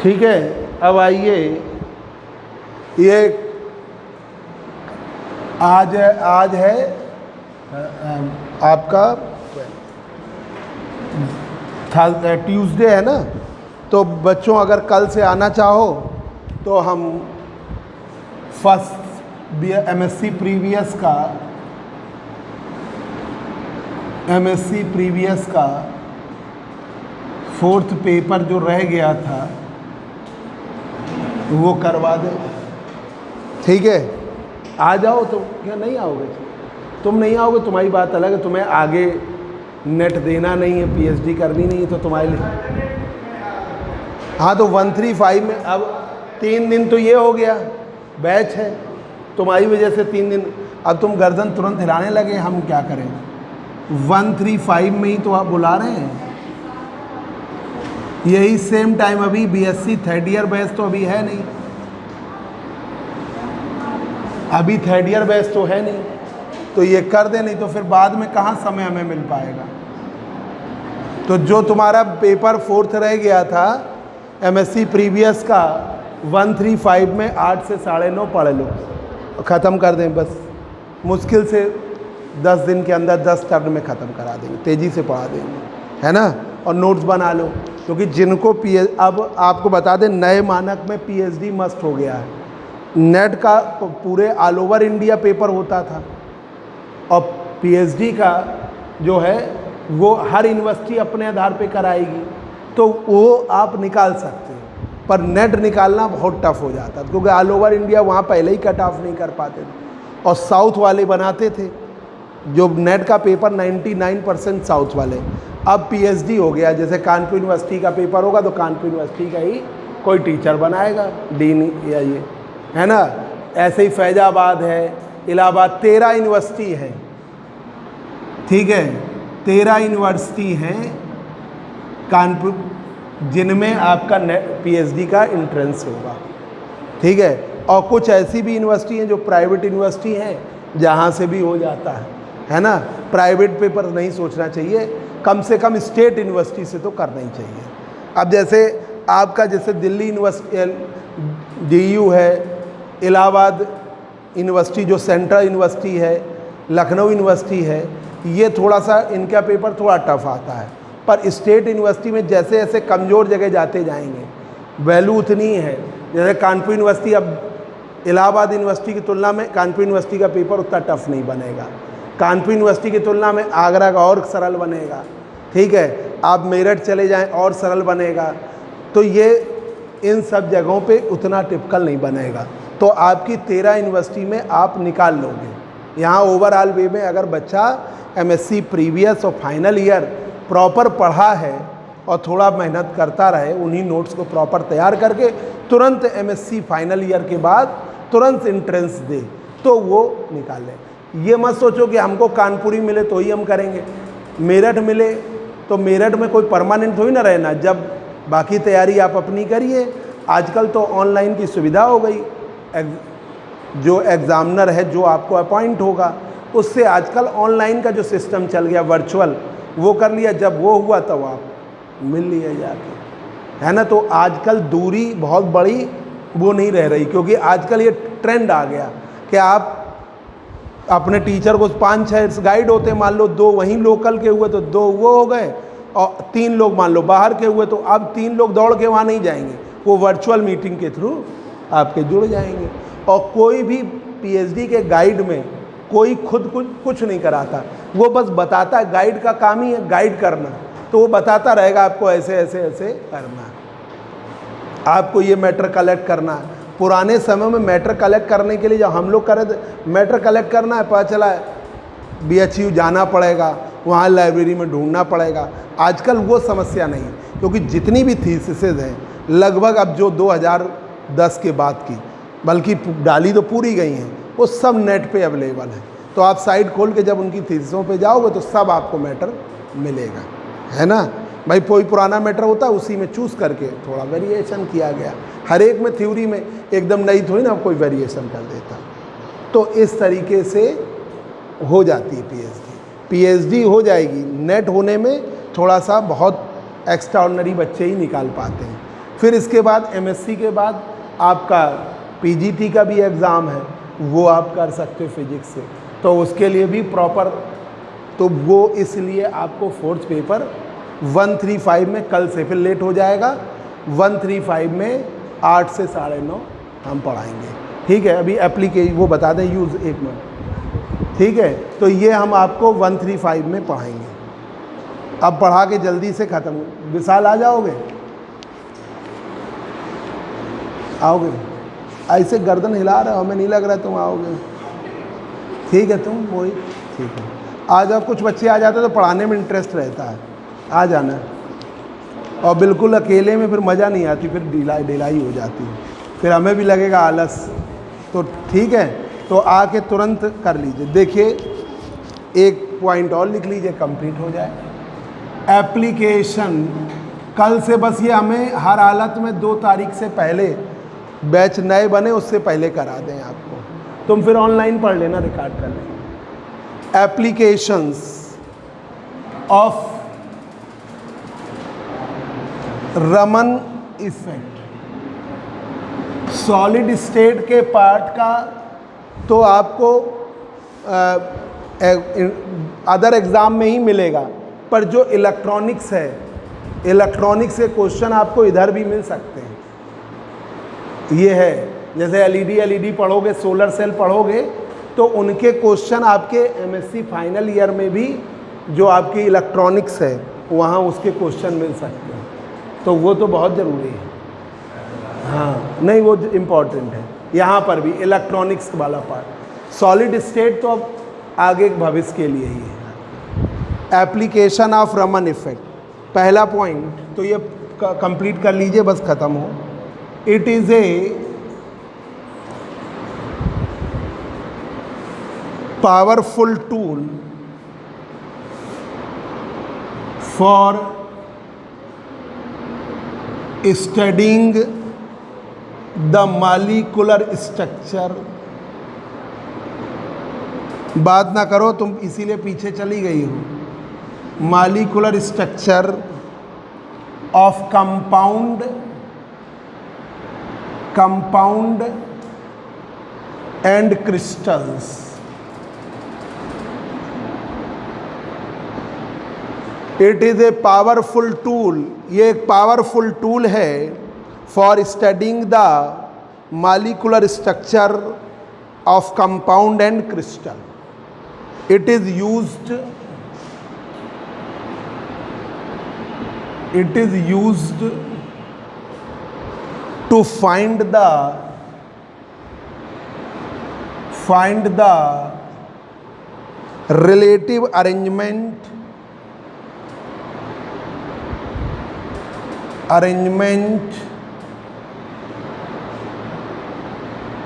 ठीक है, अब आइए, ये आज है आपका ट्यूसडे है ना, तो बच्चों अगर कल से आना चाहो तो हम फर्स्ट एमएससी प्रीवियस का फोर्थ पेपर जो रह गया था वो करवा दे। ठीक है, आ जाओ। तो क्या नहीं आओगे? तुम नहीं आओगे, तुम्हारी बात अलग है, तुम्हें आगे नेट देना नहीं है, पीएचडी करनी नहीं है, तो तुम्हारे लिए हाँ। तो 135 में अब 3 दिन तो ये हो गया, बैच है, तुम्हारी वजह से 3 दिन। अब तुम गर्दन तुरंत हिलाने लगे, हम क्या करें? 135 में ही तो आप बुला रहे हैं। यही सेम टाइम अभी बीएससी थर्ड ईयर बैच तो अभी है नहीं, अभी थर्ड ईयर बैच तो है नहीं, तो ये कर दे, नहीं तो फिर बाद में कहाँ समय हमें मिल पाएगा। तो जो तुम्हारा पेपर फोर्थ रह गया था एमएससी प्रीवियस का 135 में 8 से 9:30 पढ़ लो, ख़त्म कर दें बस। मुश्किल से 10 दिन के अंदर 10 टर्म में ख़त्म करा देंगे, तेज़ी से पढ़ा देंगे, है ना। और नोट्स बना लो, क्योंकि जिनको अब आपको बता दें, नए मानक में पीएचडी मस्ट हो गया है। नेट का पूरे ऑल ओवर इंडिया पेपर होता था, और पीएचडी का जो है वो हर यूनिवर्सिटी अपने आधार पे कराएगी, तो वो आप निकाल सकते हो। पर नेट निकालना बहुत टफ हो जाता था, क्योंकि ऑल ओवर इंडिया वहाँ पहले ही कट ऑफ नहीं कर पाते थे, और साउथ वाले बनाते थे। जो नेट का पेपर 99% साउथ वाले। अब पीएचडी हो गया, जैसे कानपुर यूनिवर्सिटी का पेपर होगा तो कानपुर यूनिवर्सिटी का ही कोई टीचर बनाएगा, डीन या ये, है ना। ऐसे ही फैजाबाद है, इलाहाबाद, 13 यूनिवर्सिटी है। ठीक है, 13 यूनिवर्सिटी हैं कानपुर, जिनमें आपका पीएचडी का एंट्रेंस होगा। ठीक है, और कुछ ऐसी भी यूनिवर्सिटी हैं जो प्राइवेट यूनिवर्सिटी हैं, जहाँ से भी हो जाता है ना। प्राइवेट पेपर नहीं सोचना चाहिए, कम से कम स्टेट यूनिवर्सिटी से तो करना ही चाहिए। अब जैसे आपका जैसे दिल्ली यूनिवर्सिटी डीयू है, इलाहाबाद यूनिवर्सिटी जो सेंट्रल यूनिवर्सिटी है, लखनऊ यूनिवर्सिटी है, ये थोड़ा सा इनका पेपर थोड़ा टफ आता है। पर स्टेट यूनिवर्सिटी में जैसे जैसे कमज़ोर जगह जाते जाएंगे, वैल्यू उतनी है। जैसे कानपुर यूनिवर्सिटी, अब इलाहाबाद यूनिवर्सिटी की तुलना में कानपुर यूनिवर्सिटी का पेपर उतना टफ नहीं बनेगा। कानपुर यूनिवर्सिटी की तुलना में आगरा का और सरल बनेगा। ठीक है, आप मेरठ चले जाएं और सरल बनेगा। तो ये इन सब जगहों पे उतना टिपिकल नहीं बनेगा। तो आपकी 13 यूनिवर्सिटी में आप निकाल लोगे। यहाँ ओवरऑल वे में अगर बच्चा एमएससी प्रीवियस और फाइनल ईयर प्रॉपर पढ़ा है और थोड़ा मेहनत करता रहे, उन्हीं नोट्स को प्रॉपर तैयार करके तुरंत एमएससी फाइनल ईयर के बाद तुरंत एंट्रेंस दे, तो वो निकाल ले। ये मत सोचो कि हमको कानपुरी मिले तो ही हम करेंगे, मेरठ मिले तो मेरठ में कोई परमानेंट थोड़ी ना रहना। जब बाकी तैयारी आप अपनी करिए। आजकल तो ऑनलाइन की सुविधा हो गई, जो एग्ज़ामिनर है जो आपको अपॉइंट होगा, उससे आजकल ऑनलाइन का जो सिस्टम चल गया वर्चुअल, वो कर लिया। जब वो हुआ तब आप मिल लिए जाके, है ना। तो आजकल दूरी बहुत बड़ी वो नहीं रह रही, क्योंकि आजकल ये ट्रेंड आ गया कि आप अपने टीचर को 5-6 गाइड होते, मान लो 2 वहीं लोकल के हुए तो 2 वो हो गए, और 3 लोग मान लो बाहर के हुए, तो अब 3 लोग दौड़ के वहाँ नहीं जाएंगे, वो वर्चुअल मीटिंग के थ्रू आपके जुड़ जाएंगे। और कोई भी पीएचडी के गाइड में कोई खुद कुछ नहीं कराता, वो बस बताता है। गाइड का काम ही है गाइड करना, तो वो बताता रहेगा आपको ऐसे ऐसे ऐसे करना, आपको ये मैटर कलेक्ट करना, पुराने समय में मैटर कलेक्ट करने के लिए जब हम लोग करे थे, मैटर कलेक्ट करना है, पता चला BHU जाना पड़ेगा, वहाँ लाइब्रेरी में ढूंढना पड़ेगा। आजकल वो समस्या नहीं, क्योंकि जितनी भी थीसिसेज हैं लगभग अब जो 2010 के बाद की, बल्कि डाली तो पूरी गई हैं, वो सब नेट पे अवेलेबल है। तो आप साइट खोल के जब उनकी थीसिसों पे जाओगे तो सब आपको मैटर मिलेगा, है ना भाई। कोई पुराना मैटर होता है उसी में चूज़ करके थोड़ा वेरिएशन किया गया, हर एक में थ्योरी में एकदम नई थोड़ी ना कोई वेरिएशन कर देता। तो इस तरीके से हो जाती है पीएचडी हो जाएगी। नेट होने में थोड़ा सा बहुत एक्स्ट्राऑर्डिनरी बच्चे ही निकाल पाते हैं। फिर इसके बाद एमएससी के बाद आपका पीजीटी का भी एग्ज़ाम है, वो आप कर सकते हो फिजिक्स से, तो उसके लिए भी प्रॉपर, तो वो इसलिए आपको फोर्थ पेपर 135 में कल से, फिर लेट हो जाएगा, 135 में 8 से 9:30 हम पढ़ाएंगे, ठीक है। अभी एप्लीकेशन वो बता दें, यूज़ 1 मिनट, ठीक है। तो ये हम आपको 135 में पढ़ाएंगे। अब पढ़ा के जल्दी से ख़त्म। विशाल आ जाओगे? आओगे? ऐसे गर्दन हिला रहे हो, हमें नहीं लग रहा है तुम आओगे। ठीक है, तुम वही, ठीक है। आ जाओ, कुछ बच्चे आ जाते तो पढ़ाने में इंटरेस्ट रहता है, आ जाना। और बिल्कुल अकेले में फिर मज़ा नहीं आती, फिर ढिलाई हो जाती है, फिर हमें भी लगेगा आलस। तो ठीक है, तो आके तुरंत कर लीजिए। देखिए एक पॉइंट और लिख लीजिए, कंप्लीट हो जाए। एप्लीकेशन कल से, बस ये हमें हर हालत में 2 तारीख से पहले, बैच नए बने उससे पहले करा दें आपको, तुम फिर ऑनलाइन पढ़ लेना, रिकॉर्ड कर लेना। Applications of Raman effect, solid state के पार्ट का तो आपको अदर एग्ज़ाम में ही मिलेगा, पर जो इलेक्ट्रॉनिक्स है, इलेक्ट्रॉनिक्स के क्वेश्चन आपको इधर भी मिल सकते हैं। ये है, जैसे एलईडी पढ़ोगे, सोलर सेल पढ़ोगे, तो उनके क्वेश्चन आपके एमएससी फाइनल ईयर में भी, जो आपकी इलेक्ट्रॉनिक्स है वहाँ उसके क्वेश्चन मिल सकते हैं। तो वो तो बहुत ज़रूरी है, हाँ, नहीं वो इम्पॉर्टेंट है। यहाँ पर भी इलेक्ट्रॉनिक्स वाला पार्ट, सॉलिड स्टेट तो अब आगे भविष्य के लिए ही है। एप्लीकेशन ऑफ रमन इफेक्ट, पहला पॉइंट तो ये कंप्लीट कर लीजिए, बस ख़त्म हो। It is a powerful tool for studying the molecular structure, बात ना करो तुम, इसीलिए पीछे चली गई हो। Molecular structure of compound and crystals. It is a powerful tool, ये एक पावरफुल टूल है for studying the molecular structure of compound and crystal. It is used to find the relative arrangement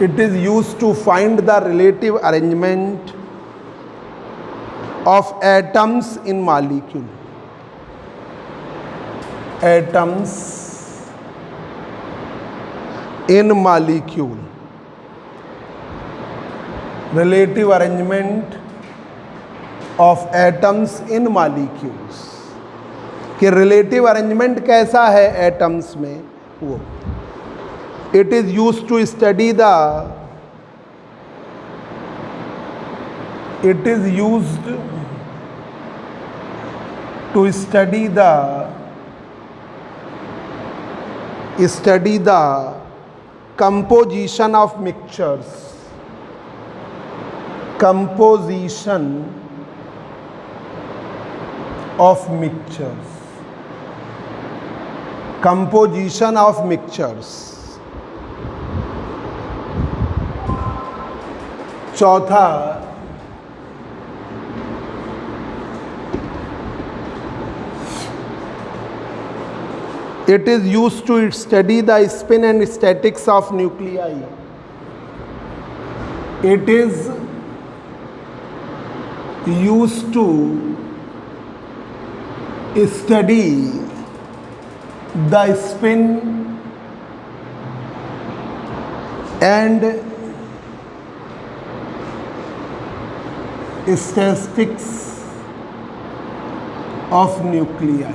it is used to find the relative arrangement of atoms in molecule. Atoms in molecule, relative arrangement of atoms in molecules, कि relative arrangement कैसा है atoms में वो। It is used to study the composition of mixtures, composition of mixtures, composition of mixtures, चौथा, it is used to study the spin and statics of nuclei. It is used to study the spin and statistics of nuclei.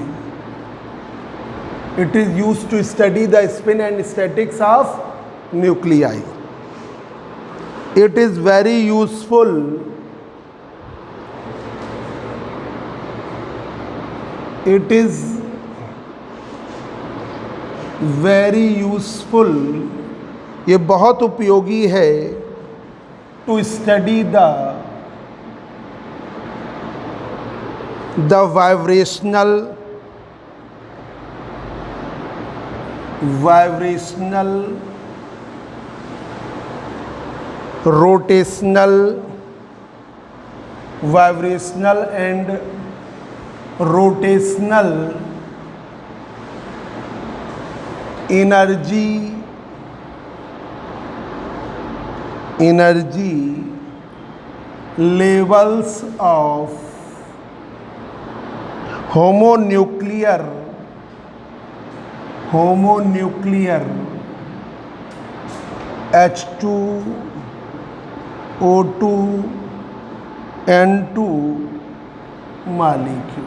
It is used to study the spin and statics of nuclei. It is very useful it is very useful, ये बहुत उपयोगी है, to study the vibrational and rotational energy levels of homonuclear H2O2 N2 molecules.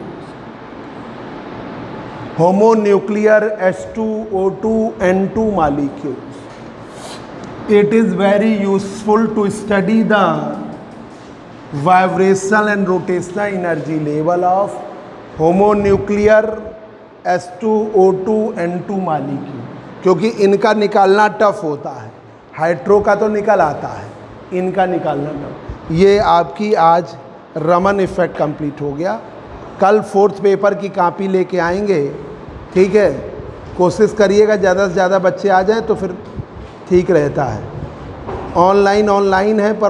Homonuclear H2O2 N2 molecules. It is very useful to study the vibrational and rotational energy level of homonuclear H2O2 N2 molecule, क्योंकि इनका निकालना tough होता है। Hydro का तो निकल आता है, इनका निकालना टफ। ये आपकी आज रमन इफेक्ट कंप्लीट हो गया। कल फोर्थ पेपर की कॉपी लेके आएंगे, ठीक है। कोशिश करिएगा ज़्यादा से ज़्यादा बच्चे आ जाएं तो फिर ठीक रहता है। ऑनलाइन है पर